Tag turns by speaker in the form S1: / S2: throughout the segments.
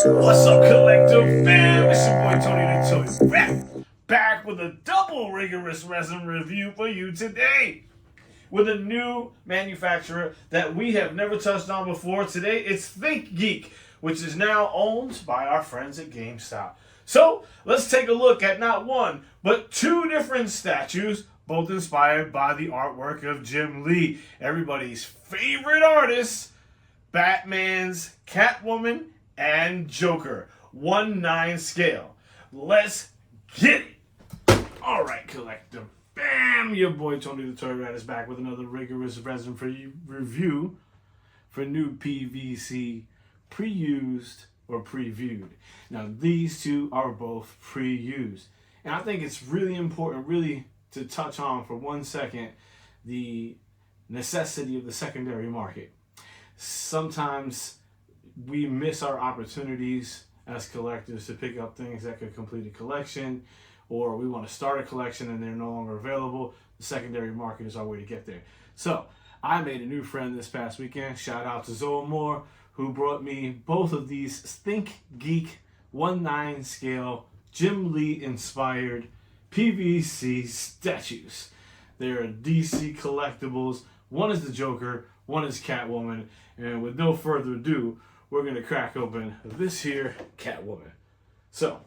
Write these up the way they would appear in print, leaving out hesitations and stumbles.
S1: What's up, collective fam? It's your boy Tony the Toy back with a double rigorous resin review for you today. With a new manufacturer that we have never touched on before. Today it's ThinkGeek, which is now owned by our friends at GameStop. So let's take a look at not one, but two different statues, both inspired by the artwork of Jim Lee, everybody's favorite artist, Batman's Catwoman and Joker, 1/9 scale. Let's get it. All right, collective. Bam! Your boy Tony the Toy Rat is back with another rigorous resin for you review for new PVC pre-used or previewed. Now these two are both pre-used, and I think it's really important, really, to touch on for 1 second the necessity of the secondary market. Sometimes we miss our opportunities as collectors to pick up things that could complete a collection, or we want to start a collection and they're no longer available. The secondary market is our way to get there. So I made a new friend this past weekend. Shout out to Zoe Moore, who brought me both of these ThinkGeek 1/9 scale Jim Lee inspired PVC statues. They're DC collectibles. One is the Joker, one is Catwoman, and with no further ado, we're going to crack open this here Catwoman. So,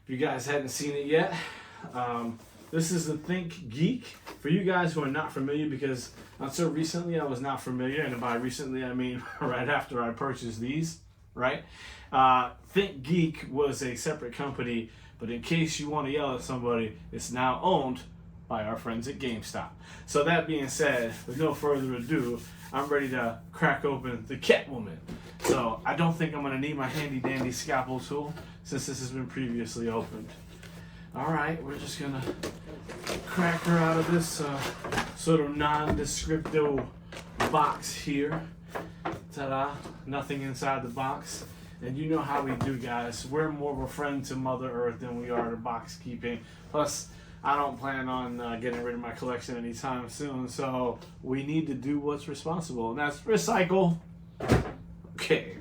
S1: if you guys hadn't seen it yet, this is the ThinkGeek. For you guys who are not familiar, because until recently I was not familiar, and by recently I mean right after I purchased these, right? ThinkGeek was a separate company, but in case you want to yell at somebody, it's now owned by our friends at GameStop. So that being said, with no further ado, I'm ready to crack open the Catwoman. So I don't think I'm going to need my handy dandy scalpel tool since this has been previously opened. Alright, we're just going to crack her out of this sort of nondescripto box here. Ta-da, nothing inside the box. And you know how we do, guys. We're more of a friend to Mother Earth than we are to box keeping. Plus, I don't plan on getting rid of my collection anytime soon, so we need to do what's responsible, and that's recycle. Okay.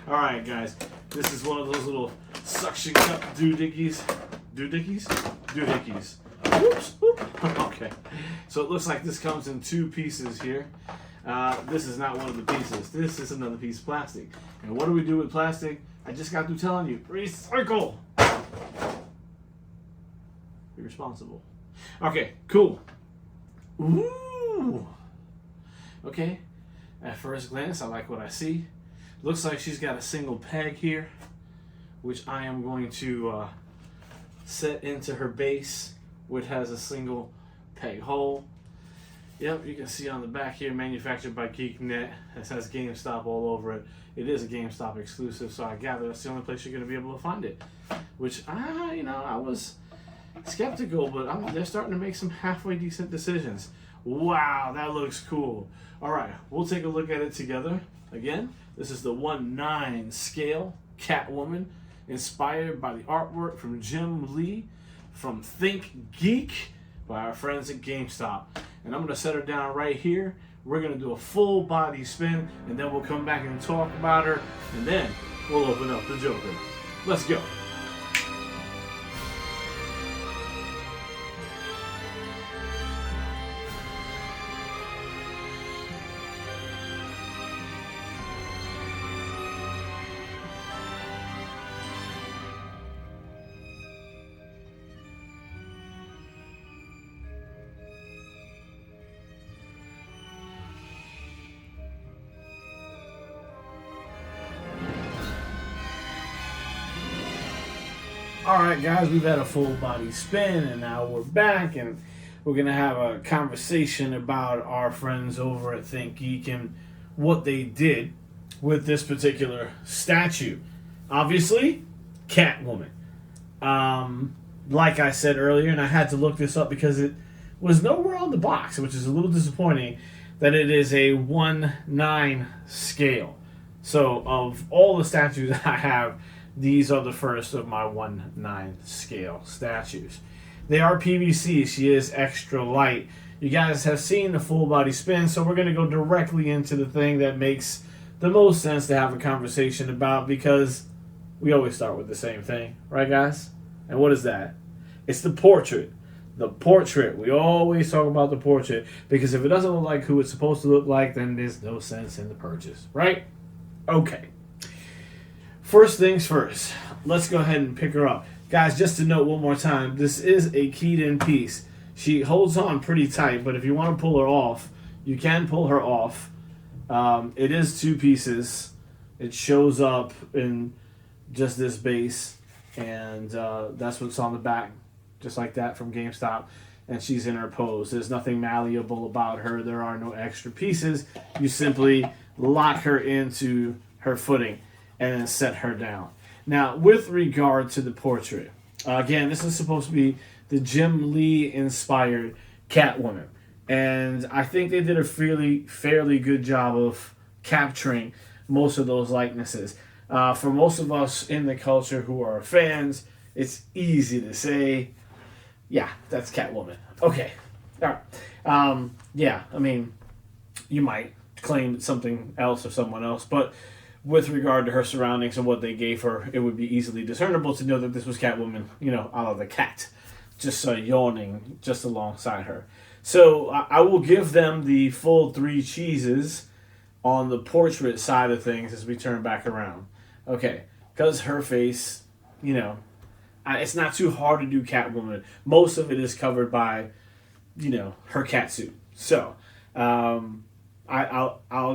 S1: Alright, guys. This is one of those little suction cup doohickeys. Doohickeys? Doohickeys. Whoops. Whoop. Okay. So it looks like this comes in two pieces here. This is not one of the pieces. This is another piece of plastic. And what do we do with plastic? I just got through telling you. Recycle! Be responsible. Okay, cool. Ooh. Okay. At first glance, I like what I see. Looks like she's got a single peg here, which I am going to set into her base, which has a single peg hole. Yep, you can see on the back here, manufactured by GeekNet. It says GameStop all over it. It is a GameStop exclusive, so I gather that's the only place you're going to be able to find it. Which, I was skeptical, but they're starting to make some halfway decent decisions. Wow, that looks cool. All right, we'll take a look at it together. Again, this is the 1/9 scale Catwoman, inspired by the artwork from Jim Lee from ThinkGeek by our friends at GameStop. And I'm going to set her down right here. We're going to do a full body spin, and then we'll come back and talk about her, and then we'll open up the Joker. Let's go. Alright guys, we've had a full body spin and now we're back and we're going to have a conversation about our friends over at ThinkGeek and what they did with this particular statue. Obviously, Catwoman. Like I said earlier, and I had to look this up because it was nowhere on the box, which is a little disappointing, that it is a 1/9 scale. So of all the statues I have, these are the first of my 1/9 scale statues. They are PVC. She is extra light. You guys have seen the full body spin, so we're going to go directly into the thing that makes the most sense to have a conversation about, because we always start with the same thing, right, guys? And what is that? It's the portrait. The portrait. We always talk about the portrait, because if it doesn't look like who it's supposed to look like, then there's no sense in the purchase, right? Okay. First things first. Let's go ahead and pick her up. Guys, just to note one more time, this is a keyed-in piece. She holds on pretty tight, but if you want to pull her off, you can pull her off. It is 2 pieces. It shows up in just this base, and that's what's on the back, just like that from GameStop. And she's in her pose. There's nothing malleable about her. There are no extra pieces. You simply lock her into her footing and then set her down. Now, with regard to the portrait, again, this is supposed to be the Jim Lee inspired Catwoman. And I think they did a fairly good job of capturing most of those likenesses. For most of us in the culture who are fans, it's easy to say, yeah, that's Catwoman. Okay. All right. Yeah, I mean, you might claim something else or someone else, but with regard to her surroundings and what they gave her, it would be easily discernible to know that this was Catwoman, a la the cat, just yawning just alongside her. So I will give them the full 3 cheeses on the portrait side of things as we turn back around. Okay, because her face, it's not too hard to do Catwoman. Most of it is covered by, her cat suit. So I'll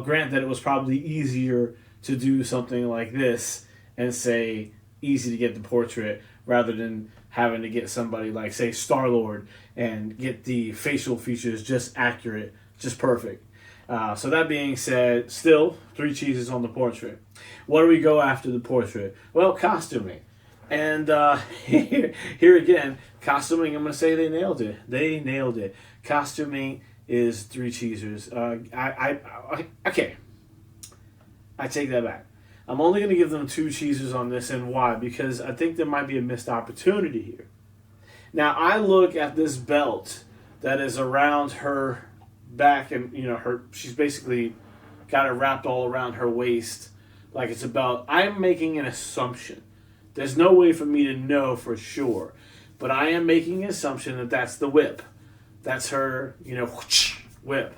S1: grant that it was probably easier to do something like this and say easy to get the portrait rather than having to get somebody like, say, Star-Lord and get the facial features just accurate, just perfect. So that being said, still 3 cheeses on the portrait. What do we go after the portrait? Well, costuming. And here again, costuming, I'm going to say they nailed it. They nailed it. Costuming is 3 cheesers. Okay. I take that back. I'm only going to give them 2 cheesers on this, and why? Because I think there might be a missed opportunity here. Now, I look at this belt that is around her back, and she's basically got it wrapped all around her waist like it's a belt. I'm making an assumption. There's no way for me to know for sure, but I am making an assumption that that's the whip. That's her, whip.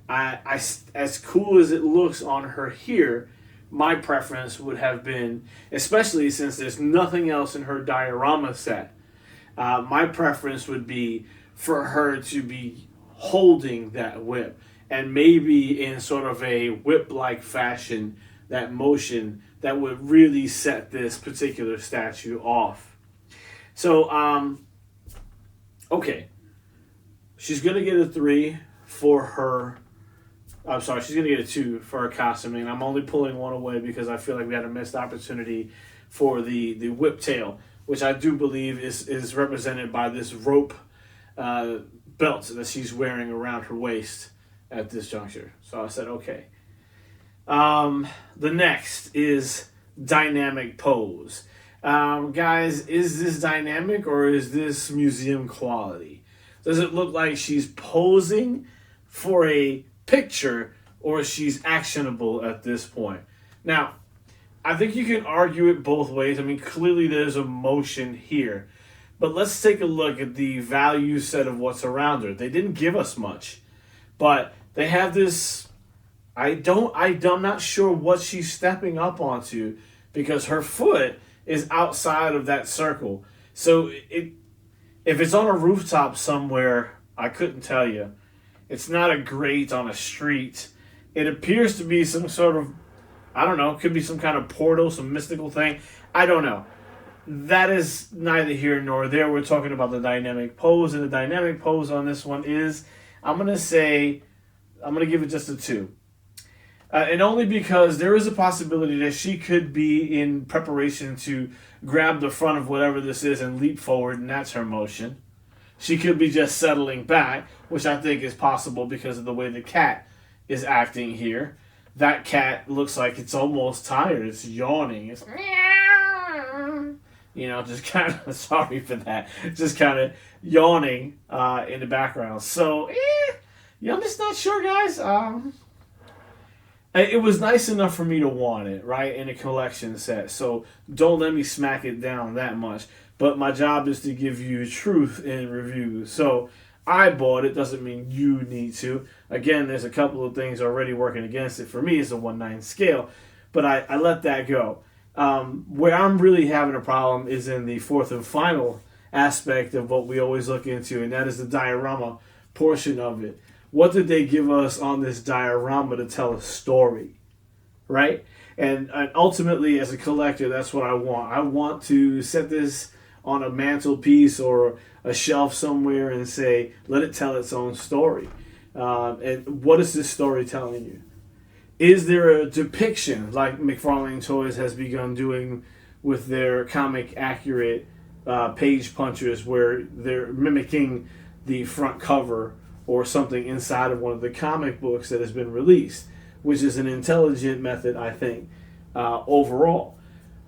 S1: As cool as it looks on her here, my preference would have been, especially since there's nothing else in her diorama set, my preference would be for her to be holding that whip, and maybe in sort of a whip-like fashion, that motion that would really set this particular statue off. So, okay. She's going to get a 3 for her. I'm sorry, she's going to get a 2 for her costuming. I'm only pulling 1 away because I feel like we had a missed opportunity for the whip tail, which I do believe is represented by this rope belt that she's wearing around her waist at this juncture. So I said, okay. The next is dynamic pose. Guys, is this dynamic or is this museum quality? Does it look like she's posing for a picture or she's actionable at this point? Now, I think you can argue it both ways. I mean, clearly there's emotion here. But let's take a look at the value set of what's around her. They didn't give us much, but they have this. I'm not sure what she's stepping up onto because her foot is outside of that circle. So if it's on a rooftop somewhere, I couldn't tell you. It's not a grate on a street. It appears to be some sort of, I don't know, it could be some kind of portal, some mystical thing. I don't know. That is neither here nor there. We're talking about the dynamic pose, and the dynamic pose on this one is, I'm going to give it just a 2. And only because there is a possibility that she could be in preparation to grab the front of whatever this is and leap forward, and that's her motion. She could be just settling back, which I think is possible because of the way the cat is acting here. That cat looks like it's almost tired. It's yawning. It's just kind of, sorry for that, just kind of yawning in the background. So, I'm just not sure, guys. it was nice enough for me to want it, right, in a collection set. So don't let me smack it down that much. But my job is to give you truth in reviews. So I bought it. Doesn't mean you need to. Again, there's a couple of things already working against it. For me, it's a 1/9 scale. But I let that go. Where I'm really having a problem is in the fourth and final aspect of what we always look into, and that is the diorama portion of it. What did they give us on this diorama to tell a story, right? And ultimately, as a collector, that's what I want. I want to set this on a mantelpiece or a shelf somewhere and say, let it tell its own story. And what is this story telling you? Is there a depiction like McFarlane Toys has begun doing with their comic accurate page punchers where they're mimicking the front cover or something inside of one of the comic books that has been released, which is an intelligent method, I think, overall.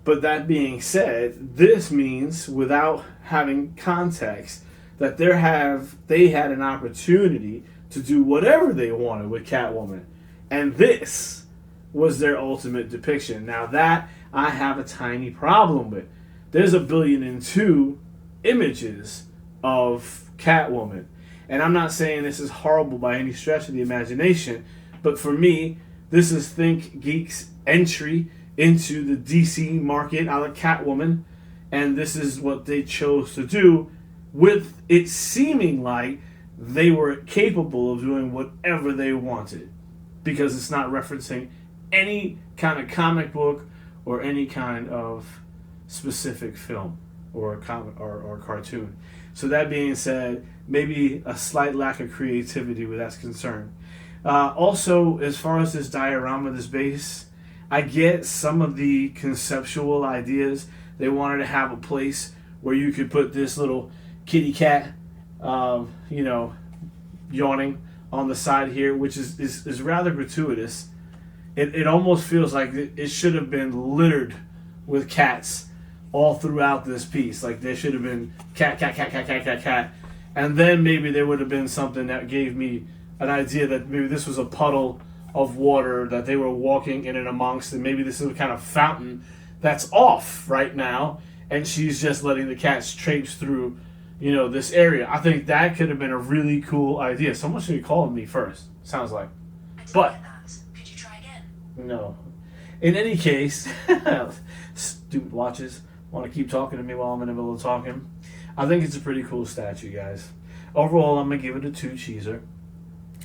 S1: But that being said, this means, without having context, that they had an opportunity to do whatever they wanted with Catwoman. And this was their ultimate depiction. Now that I have a tiny problem with. There's 1,000,000,002 images of Catwoman. And I'm not saying this is horrible by any stretch of the imagination, but for me, this is ThinkGeek's entry into the DC market a la Catwoman, and this is what they chose to do, with it seeming like they were capable of doing whatever they wanted, because it's not referencing any kind of comic book or any kind of specific film or comic or cartoon. So that being said, maybe a slight lack of creativity where that's concerned. Also, as far as this diorama, this base, I get some of the conceptual ideas. They wanted to have a place where you could put this little kitty cat, yawning on the side here, which is rather gratuitous. It almost feels like it should have been littered with cats all throughout this piece. Like there should have been cat, cat, cat, cat, cat, cat, cat. And then maybe there would have been something that gave me an idea that maybe this was a puddle of water that they were walking in and amongst, and maybe this is a kind of fountain that's off right now, and she's just letting the cats traipse through, this area. I think that could have been a really cool idea. Someone should be calling me first, sounds like. But
S2: could you try again?
S1: No. In any case, stupid watches want to keep talking to me while I'm in the middle of talking. I think it's a pretty cool statue, guys. Overall, I'm going to give it a 2 cheeser.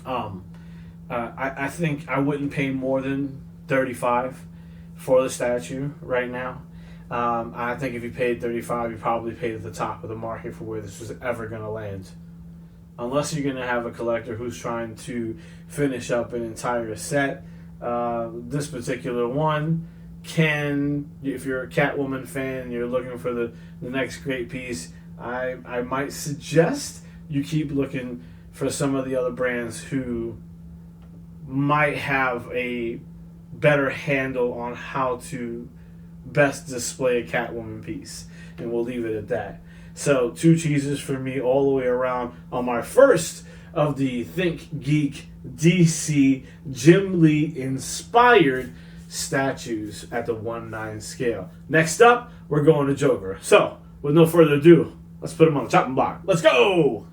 S1: I think I wouldn't pay more than $35 for the statue right now. I think if you paid $35, you probably paid at the top of the market for where this was ever going to land. Unless you're going to have a collector who's trying to finish up an entire set. This particular one if you're a Catwoman fan and you're looking for the next great piece, I might suggest you keep looking for some of the other brands who might have a better handle on how to best display a Catwoman piece. And we'll leave it at that. So 2 cheeses for me all the way around on my first of the ThinkGeek DC Jim Lee inspired statues at the 1/9 scale. Next up, we're going to Joker. So, with no further ado, let's put him on the chopping block. Let's go!